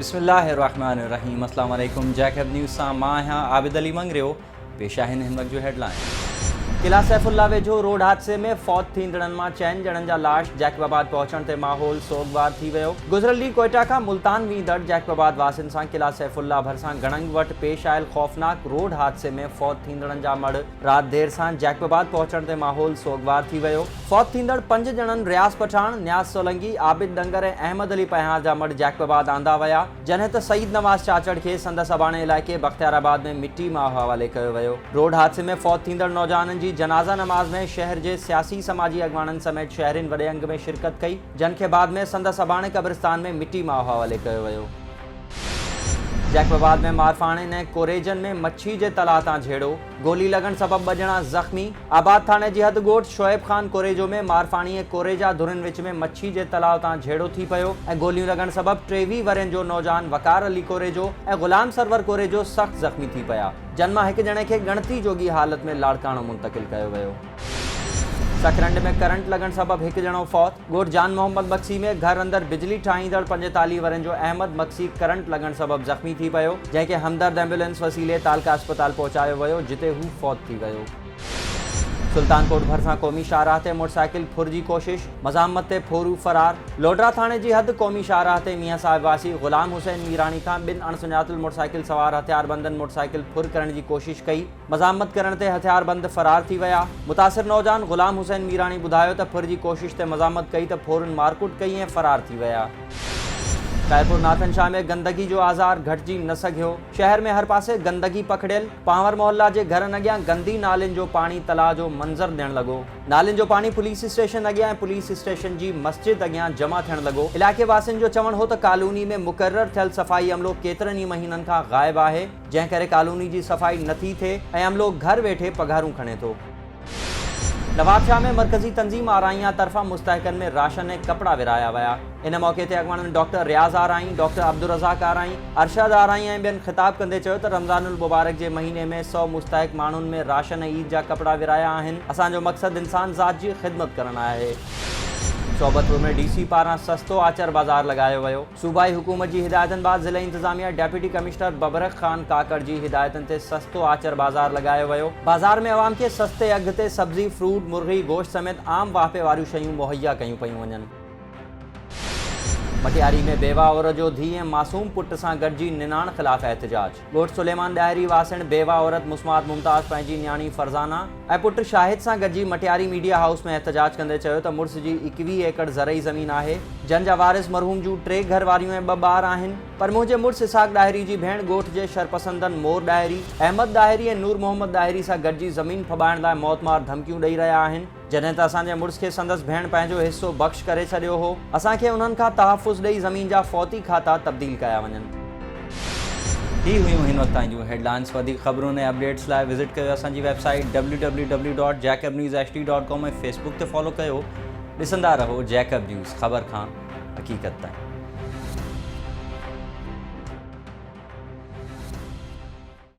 बिस्मिल्लाहिर्रहमानिर्रहीम। अस्सलाम वालेकुम। जैकब न्यूज़ सां मां आहियां आबिद अली मंगरियो। पेश आहिनि हिन वक़्त जो हेडलाइन। किला सैफुल्ला वेझो रोड हादसे में फौत थींदड़नि मां 4 ॼणनि जा लाश जैकबाबाद पहुचण ते माहौल सोगवार थी वियो। गुज़िरियल ॾींहुं कोयटा खां मुल्तान वींदड़ जैकबाबाद वासियुनि सां किला सैफुल्ला भरिसां गणंग वटि पेश आयल ख़ौफ़नाक रोड हादसे में फौत थींदड़नि जा मड़ राति देर सां जैकबाबाद पहुचण ते माहौल सोगवार थी वियो। फौत थींदड़ 5 ॼणनि रियाज़ पठान, न्याज़ सोलंगी, आबिद डंगर ऐं अहमद अली पहार जा मड़ जैकबाबाद आंदा विया, जॾहिं त सईद नवाज़ चाचड़ खे संदसि अबाणे इलाइक़े बख्तियाराबाद में मिट्टी मां हवाले कयो वियो। रोड हादसे में फौत थींदड़ नौजवाननि जी जनाज़ा नमाज़ में शहर के सियासी समाजी अगवाननि समेत शहरिन वॾे अंग में शिरकत कई, जन के बाद में संदसि अबाणे कब्रिस्तान में मिट्टी मां हवाले कयो वियो। जैकबाबाद में मारफाणे ने कोरेजन में मच्छी के तलाउ तां झेड़ो, गोली लगन सबब 2 ॼणा ज़ख्मी। आबाद थाने जी हद ॻोठ शोएब खान कोरेजो में मारफाणी कोरेजा धुरिन विच में मच्छी के तलाउ तां झेड़ो थी पियो ऐं गोलियूं लगन सबब 23 वरनि जो नौजवान वकार अली कोरेजो ऐं गुलाम सरवर कोरेजो सख्त ज़ख्मी थी पिया, जन मां 1 ॼणे खे गणती जोगी हालत में लाड़काणो मुंतकिल कयो वियो। सकरंड में करंट लगन सबब 1 ॼणो फौत। ॻोठ जान मोहम्मद मक्सी में घर अंदर बिजली ठाहींदड़ 45 वरनि जो अहमद मक्सी करंट लगन सबब ज़ख्मी थी पियो, जंहिंखे हमदर्द एम्बुलेंस वसीले तालका अस्पताल पहुचायो वियो, जिते हू फौत थी वियो। सुल्तानकोट भरिसां क़ौमी शाहराह ते मोटरसाइकिल फुर जी कोशिश, मज़ामत ते फोरू फरार। लोडरा थाने जी हद क़ौमी शाहराह ते मियां साहिब वासी गुलाम हुसैन मीरानी खां 2 अणसुञातल मोटरसाइकिल सवार हथियारबंदनि मोटरसाइकिल फुर करण की कोशिश कई, मज़ामत करण ते हथियारबंद फरार थी विया। मुतासिर नौजवान गुलाम हुसैन मीरानी ॿुधायो त फुर की कोशिश ते मज़ामत कई त फोरन मारकुट कई ऐं फरार थी विया। कायपुर नाथन शाह में गंदगी जो आज़ार घटिजी न सघियो। शहर में हर पासे गंदगी पकड़ियल। पांवर मोहल्ला के घरनि अॻियां गंदी नालियुनि जो पानी तलाउ जो मंज़र ॾियण लॻो। नालियुनि जो पानी पुलिस स्टेशन अॻियां ऐं पुलिस स्टेशन की मस्जिद अॻियां जमा थियण लॻो। इलाइक़े वासियुनि जो चवण हो त कॉलोनी में मुक़र्रर थियल सफ़ाई अमलो केतिरनि ई महीननि खां ग़ाइब आहे, जंहिं करे कॉलोनी की सफ़ाई नथी थिए ऐं अमलो घर वेठे पघारूं खणे थो। नवाबशाह में मरकज़ी तंज़ीम आराइया तरफ़ां मुस्तहकन में राशन ऐं कपड़ा विराया विया। इन मौके ते अॻवाननि डॉक्टर रियाज़ आराई, डॉक्टर अब्दुल रज़ाक आराई, अरशद आराई ऐं ॿियनि ख़िताब कंदे चयो त रमज़ानुल मुबारक जे महीने में 100 मुस्तहक माण्हुनि में राशन ऐं ईद जा कपड़ा विराया आहिनि। असांजो मक़सद इंसान ज़ात जी ख़िदमत करणु आहे। सोबतपुर में डीसी पारां सस्तो आचर बाज़ार लगायो वियो। सूबाई हुकूमत की हिदायतन बाद ज़िले इंतजामिया डेप्यूटी कमिश्नर बबरक खान काकड़ की हिदायतन ते सस्तो आचर बाज़ार लगायो वियो। बाज़ार में आवाम के सस्ते अघ ते सब्जी, फ्रूट, मुर्गी, गोश्त समेत आम वापे वारियूं शयूं मुहैया कयूं पयूं वञनि। मटियारी में बेवा औरत जो धी ऐं मासूम पुट सां गॾिजी निनाण ख़िलाफ़ एहतजाज। ॻोठ सुलेमान ॾाहिरी वासिण बेवा औरत मुस्मात मुमताज़ पंहिंजी न्याणी फरज़ाना ऐं पुट शाहिद सां गॾिजी मटियारी मीडिया हाउस में एहतजाज कंदे चयो त मुड़ुस जी 21 एकड़ ज़रई ज़मीन आहे, जन जा वारिस मरहूम जूं 3 घर वारियूं ऐं 2 ॿार आहिनि, पर मुंहिंजे मुड़ुस इसहाक ॾाहिरी जी भेण ॻोठ जे शरपसंदनि मोर ॾाहिरी, अहमद ॾाहिरी ऐं नूर मोहम्मद ॾाहिरी सां गॾिजी ज़मीन फॿाइण लाइ मौतमार धमकियूं ॾेई रहिया आहिनि, जॾहिं त असांजे मुड़ुस खे संदसि भेण पंहिंजो हिस्सो बख़्श करे छॾियो हो। असांखे उन्हनि खां तहफ़ुज़ ॾेई ज़मीन जा फ़ौती खाता तब्दील कया वञनि। ही हुयूं हिन वक़्त ताईं जूं हेडलाइंस। वधीक ख़बरुनि ऐं अपडेट्स लाइ विज़िट कयो असांजी वेबसाइट www.jacobnewsht.com ऐं फेसबुक ते फॉलो कयो। ॾिसंदा रहो जैकब न्यूज़, ख़बर खां हक़ीक़त ताईं।